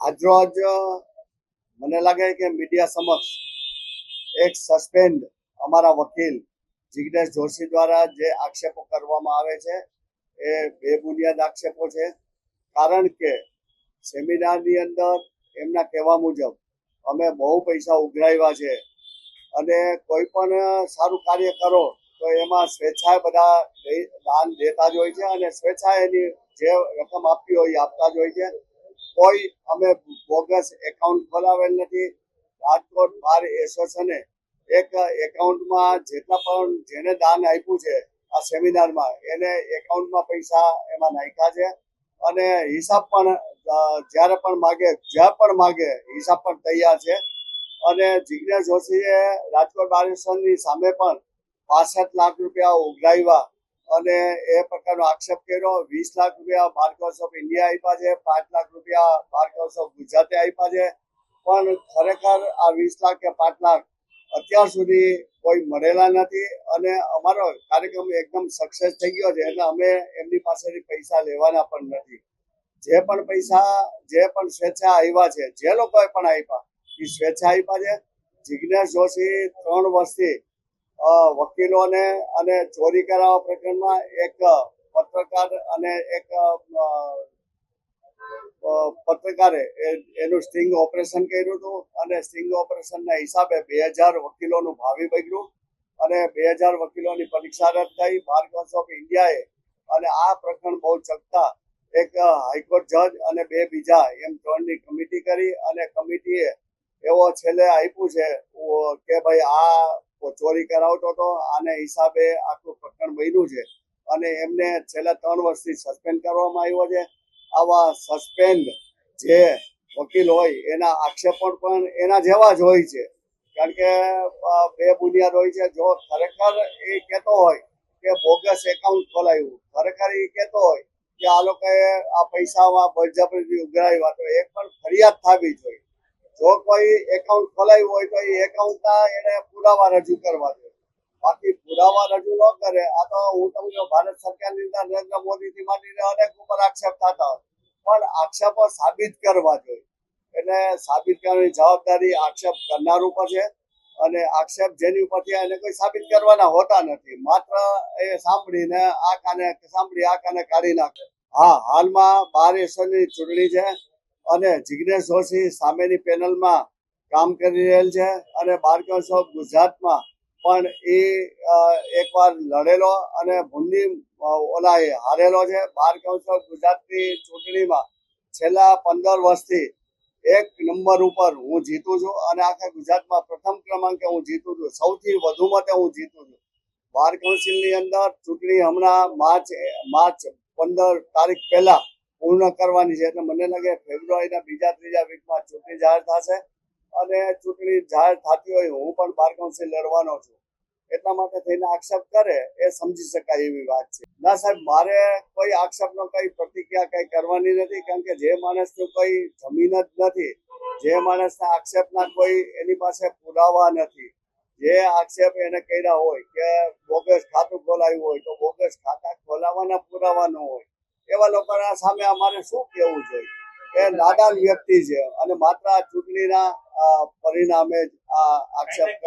આજરોજ મને લાગે કે મીડિયા સમક્ષ એક સસ્પેન્ડ અમારા વકીલ જિગ્નેશ જોશી દ્વારા જે આક્ષેપો કરવામાં આવે છે એ બેબુનિયાદ આક્ષેપો છે. કારણ કે સેમિનારની અંદર એમના કહેવા મુજબ અમે બહુ પૈસા ઉઘરાવ્યા છે અને કોઈ પણ સારું કાર્ય કરો તો એમાં સ્વેચ્છાએ બધા દાન દેતા જ હોય છે અને સ્વેચ્છાએ એની જે રકમ આપવી હોય એ આપતા જ હોય છે. કોઈ અમે બોગસ એકાઉન્ટ ખોલાવેલ નથી. રાજકોટ બાર એસોસિએશને એક એકાઉન્ટમાં જેટલા પણ જેને દાન આપ્યું છે આ સેમિનારમાં એને એકાઉન્ટમાં પૈસા એમાં નાખ્યા છે અને હિસાબ પણ જ્યારે પણ માગે જ્યાં પણ માગે હિસાબ પણ તૈયાર છે. અને જિગ્નેશ જોશીએ રાજકોટ બાર એસોસિએશનની સામે પણ 65 લાખ રૂપિયા ઉઘરાવ્યા અને એ પ્રકારનો આક્ષેપ કર્યો. 20 લાખ રૂપિયા બાર કાઉન્સિલ ઓફ ઇન્ડિયા આપ્યા છે, 5 લાખ રૂપિયા બાર કાઉન્સિલ ઓફ ગુજરાતે આપ્યા છે. પણ ખરેખર આ 20 લાખ કે 5 લાખ અત્યાર સુધી કોઈ મળેલા નથી અને અમારો કાર્યક્રમ એકદમ સક્સેસ થઈ ગયો છે એટલે અમે એમની પાસેથી પૈસા લેવાના પણ નથી. જે પણ પૈસા જે પણ સ્વેચ્છા આવ્યા છે, જે લોકોએ પણ આપ્યા એ સ્વેચ્છા આપ્યા છે. જિગ્નેશ જોશી 3 વર્ષથી વકીલોને અને ચોરી કરાવવા પ્રકરણમાં એક પત્રકાર અને એક પત્રકારે એનું સ્ટિંગ ઓપરેશન કર્યું હતું અને સ્ટિંગ ઓપરેશનના હિસાબે 2000 વકીલોનું ભાવિ બગડ્યું અને 2000 વકીલોની પરીક્ષા રદ થઈ બાર કાઉન્સિલ ઓફ ઇન્ડિયાએ. અને આ પ્રકરણ બહુ ચકતા એક હાઈકોર્ટ જજ અને 2 બીજા એમ 3ની કમિટી કરી અને કમિટીએ એવો છેલ્લે આપ્યું છે કે ભાઈ આ ચોરી કરાવતો હતો આને હિસાબે આખું પ્રકરણ બન્યું છે અને એમને છેલ્લા 3 વર્ષથી સસ્પેન્ડ કરવામાં આવ્યો છે. આવા સસ્પેન્ડ જે વકીલ હોય એના આક્ષેપો પણ એના જેવા જ હોય છે. કારણ કે બેબુનિયાદ હોય છે. જો ખરેખર એ કહેતો હોય કે બોગસ એકાઉન્ટ ખોલાવ્યું, ખરેખર એ કહેતો હોય કે આ લોકોએ આ પૈસામાં બળજબરીથી ઉઘરાવ્યા તો એક પણ ફરિયાદ થવી જોઈએ. જો કોઈ એકાઉન્ટ ખોલાવ્યું હોય તો એ એકાઉન્ટના એને પુરાવા રજૂ કરવા જોઈએ. બાકી પુરાવા રજૂ ન કરે આ તો હું તમને ભારત સરકારની અંદર નરેન્દ્ર મોદીથી માંડીને અનેક ઉપર આક્ષેપ થતા હોય પણ આક્ષેપો સાબિત કરવા જોઈએ. એટલે સાબિત કરવાની જવાબદારી આક્ષેપ કરનાર ઉપર છે અને આક્ષેપ જેની ઉપર થયા એને કોઈ સાબિત કરવાના હોતા નથી. માત્ર એ સાંભળીને આ કાને સાંભળી આ કાને કાઢી નાખે. હા, હાલમાં બાર એસોસિએશનની ચૂંટણી છે અને જિગ્નેશ જોશી સામેની પેનલમાં કામ કરી રહેલ છે અને બાર કાઉન્સિલ ઓફ ગુજરાતમાં પણ એ એકવાર લડેલો અને ભૂંડી ઓલાએ હારેલો છે. બાર કાઉન્સિલ ઓફ ગુજરાતની ચૂંટણીમાં છેલ્લા 15 વર્ષથી 1 નંબર ઉપર હું જીતું છું અને આખા ગુજરાતમાં પ્રથમ ક્રમાંકે હું જીતું છું. સૌથી વધુ મતે હું જીતું છું. બાર કાઉન્સિલની અંદર ચૂંટણી હમણાં માર્ચ 15 તારીખ પહેલા પૂર્ણ કરવાની છે એટલે મને લાગે ફેબ્રુઆરીના બીજા ત્રીજા વીકમાં ચૂંટણી જાહેર થશે અને ચૂંટણી જાહેર થતી હોય હું પણ બાર કાઉન્સિલ લડવાનો છું એટલા માટે થઈને આક્ષેપ કરે એ સમજી શકાય એવી વાત છે. ના સાહેબ, મારે કોઈ આક્ષેપનો કઈ પ્રતિક્રિયા કઈ કરવાની નથી કારણ કે જે માણસનું કોઈ જમીન જ નથી, જે માણસના આક્ષેપના કોઈ એની પાસે પુરાવા નથી, જે આક્ષેપ એને કર્યા હોય કે બોગસ ખાતું ખોલાવ્યું હોય તો બોગસ ખાતા ખોલાવવાના પુરાવા ન હોય એવા લોકોના સામે અમારે શું કહેવું જોઈએ? એ નાદાન વ્યક્તિ છે અને માત્ર આ ચૂંટણીના પરિણામે જ આ આક્ષેપ